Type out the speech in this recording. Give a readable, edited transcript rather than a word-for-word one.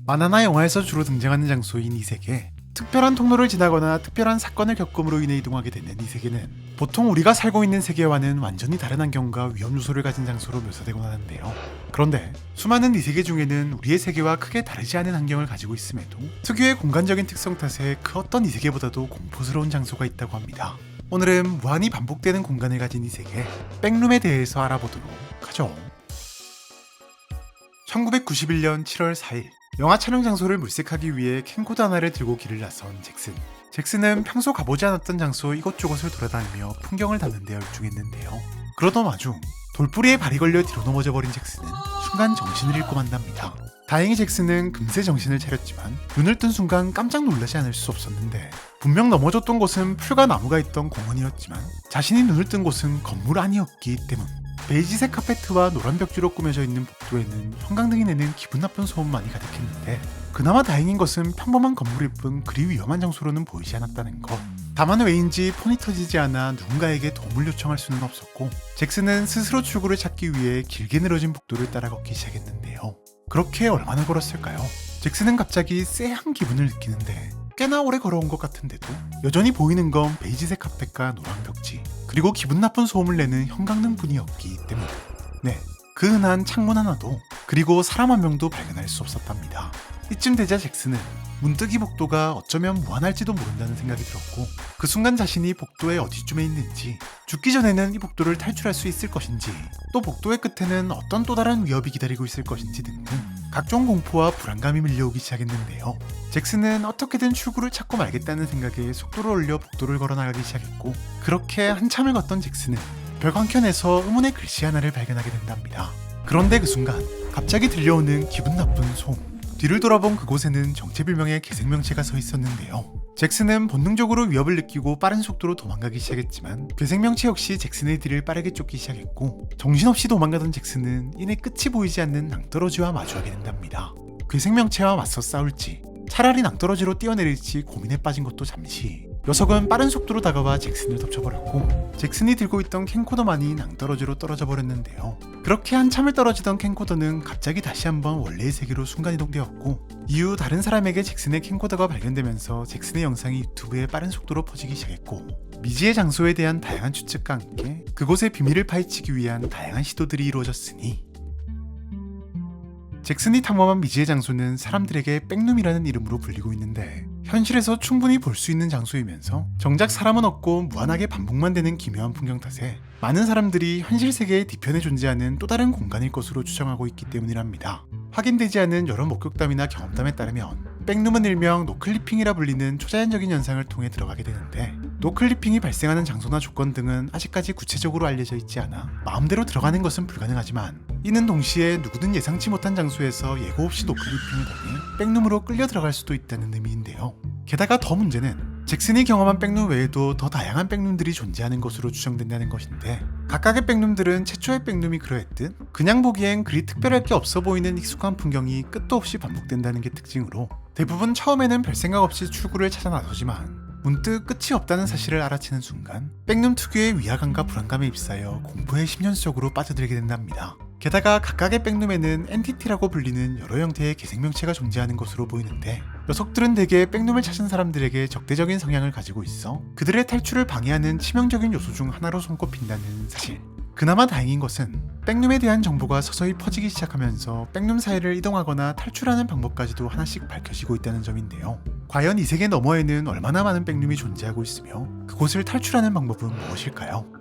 만화나 영화에서 주로 등장하는 장소인 이 세계. 특별한 통로를 지나거나 특별한 사건을 겪음으로 인해 이동하게 되는 이 세계는 보통 우리가 살고 있는 세계와는 완전히 다른 환경과 위험 요소를 가진 장소로 묘사되곤 하는데요. 그런데 수많은 이 세계 중에는 우리의 세계와 크게 다르지 않은 환경을 가지고 있음에도 특유의 공간적인 특성 탓에 그 어떤 이 세계보다도 공포스러운 장소가 있다고 합니다. 오늘은 무한히 반복되는 공간을 가진 이 세계, 백룸에 대해서 알아보도록 하죠. 1991년 7월 4일 영화 촬영 장소를 물색하기 위해 캠코더 하나를 들고 길을 나선 잭슨. 잭슨은 평소 가보지 않았던 장소 이곳저곳을 돌아다니며 풍경을 담는 데 열중했는데요. 그러던 와중 돌뿌리에 발이 걸려 뒤로 넘어져 버린 잭슨은 순간 정신을 잃고 만답니다. 다행히 잭슨은 금세 정신을 차렸지만 눈을 뜬 순간 깜짝 놀라지 않을 수 없었는데, 분명 넘어졌던 곳은 풀과 나무가 있던 공원이었지만 자신이 눈을 뜬 곳은 건물 안이었기 때문. 베이지색 카페트와 노란 벽지로 꾸며져 있는 복도에는 형광등이 내는 기분 나쁜 소음만이 가득했는데, 그나마 다행인 것은 평범한 건물일 뿐 그리 위험한 장소로는 보이지 않았다는 것. 다만 왜인지 폰이 터지지 않아 누군가에게 도움을 요청할 수는 없었고, 잭슨은 스스로 출구를 찾기 위해 길게 늘어진 복도를 따라 걷기 시작했는데요. 그렇게 얼마나 걸었을까요? 잭슨은 갑자기 쎄한 기분을 느끼는데, 꽤나 오래 걸어온 것 같은데도 여전히 보이는 건 베이지색 카펫과 노란 벽지, 그리고 기분 나쁜 소음을 내는 형광등 뿐이었기 때문에, 그 흔한 창문 하나도, 그리고 사람 한 명도 발견할 수 없었답니다. 이쯤 되자 잭슨은 문득 이 복도가 어쩌면 무한할지도 모른다는 생각이 들었고, 그 순간 자신이 복도의 어디쯤에 있는지, 죽기 전에는 이 복도를 탈출할 수 있을 것인지, 또 복도의 끝에는 어떤 또 다른 위협이 기다리고 있을 것인지 등등 각종 공포와 불안감이 밀려오기 시작했는데요. 잭슨은 어떻게든 출구를 찾고 말겠다는 생각에 속도를 올려 복도를 걸어나가기 시작했고, 그렇게 한참을 걷던 잭슨은 벽 한켠에서 의문의 글씨 하나를 발견하게 된답니다. 그런데 그 순간 갑자기 들려오는 기분 나쁜 소음, 뒤를 돌아본 그곳에는 정체불명의 괴생명체가 서 있었는데요. 잭슨은 본능적으로 위협을 느끼고 빠른 속도로 도망가기 시작했지만 괴생명체 역시 잭슨의 뒤를 빠르게 쫓기 시작했고, 정신없이 도망가던 잭슨은 이내 끝이 보이지 않는 낭떠러지와 마주하게 된답니다. 괴생명체와 맞서 싸울지 차라리 낭떠러지로 뛰어내릴지 고민에 빠진 것도 잠시, 녀석은 빠른 속도로 다가와 잭슨을 덮쳐버렸고, 잭슨이 들고 있던 캠코더만이 낭떠러지로 떨어져 버렸는데요. 그렇게 한참을 떨어지던 캠코더는 갑자기 다시 한번 원래의 세계로 순간이동되었고, 이후 다른 사람에게 잭슨의 캠코더가 발견되면서 잭슨의 영상이 유튜브에 빠른 속도로 퍼지기 시작했고, 미지의 장소에 대한 다양한 추측과 함께 그곳의 비밀을 파헤치기 위한 다양한 시도들이 이루어졌으니, 잭슨이 탐험한 미지의 장소는 사람들에게 백룸이라는 이름으로 불리고 있는데, 현실에서 충분히 볼 수 있는 장소이면서 정작 사람은 없고 무한하게 반복만 되는 기묘한 풍경 탓에 많은 사람들이 현실 세계의 뒤편에 존재하는 또 다른 공간일 것으로 추정하고 있기 때문이랍니다. 확인되지 않은 여러 목격담이나 경험담에 따르면 백룸은 일명 노클리핑이라 불리는 초자연적인 현상을 통해 들어가게 되는데, 노클리핑이 발생하는 장소나 조건 등은 아직까지 구체적으로 알려져 있지 않아 마음대로 들어가는 것은 불가능하지만, 이는 동시에 누구든 예상치 못한 장소에서 예고 없이 노클리핑을 당해 백룸으로 끌려 들어갈 수도 있다는 의미인데요. 게다가 더 문제는 잭슨이 경험한 백룸 외에도 더 다양한 백룸들이 존재하는 것으로 추정된다는 것인데, 각각의 백룸들은 최초의 백룸이 그러했듯 그냥 보기엔 그리 특별할 게 없어 보이는 익숙한 풍경이 끝도 없이 반복된다는 게 특징으로, 대부분 처음에는 별 생각 없이 출구를 찾아 나서지만 문득 끝이 없다는 사실을 알아채는 순간 백룸 특유의 위화감과 불안감에 휩싸여 공포의 10년 속으로 빠져들게 된답니다. 게다가 각각의 백룸에는 엔티티라고 불리는 여러 형태의 괴생명체가 존재하는 것으로 보이는데, 녀석들은 대개 백룸을 찾은 사람들에게 적대적인 성향을 가지고 있어 그들의 탈출을 방해하는 치명적인 요소 중 하나로 손꼽힌다는 사실. 그나마 다행인 것은 백룸에 대한 정보가 서서히 퍼지기 시작하면서 백룸 사이를 이동하거나 탈출하는 방법까지도 하나씩 밝혀지고 있다는 점인데요. 과연 이 세계 너머에는 얼마나 많은 백룸이 존재하고 있으며 그곳을 탈출하는 방법은 무엇일까요?